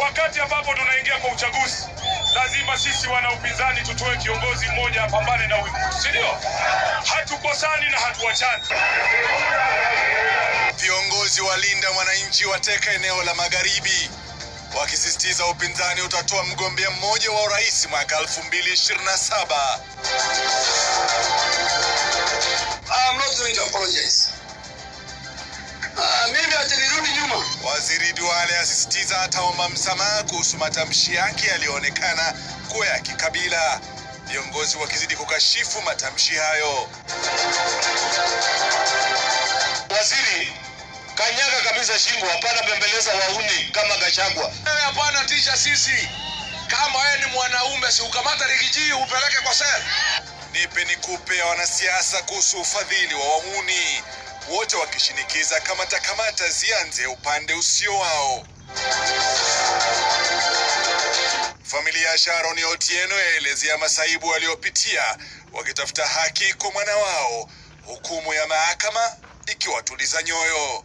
wakati ambapo tunaingia kwa uchaguzi, lazima sisi wana upinzani tutoe kiongozi mmoja apambane na uibuzi, si ndio? Hatukosani na hatuachani. Viongozi walinda wananchi wateka eneo la Magharibi, wakisisitiza upinzani utatoa mgombea mmoja wa urais mwaka 2027. I'm not going to apologize. Mimi atanirudi nyuma. Waziri Duale asisitiza ataomba msamaha kuhusu matamshi yake yaliyoonekana kuwa ya kikabila, viongozi wakizidi kukashifu matamshi hayo. Waziri, kanyaga kabisa shingo, hapana bembeleza wahuni kama Gachagua. Hapana tisha sisi. Kama wewe ni mwanaume, si ukamata Rigiji upeleke kwa sel. Nipe nikupe ya wanasiasa kuhusu ufadhili wa wahuni, wote wakishinikiza kamata zianze upande usio wao. Familia ya Sharon Otieno yaelezea masaibu waliopitia wakitafuta haki kwa mwana wao, hukumu ya mahakama ikiwatuliza nyoyo.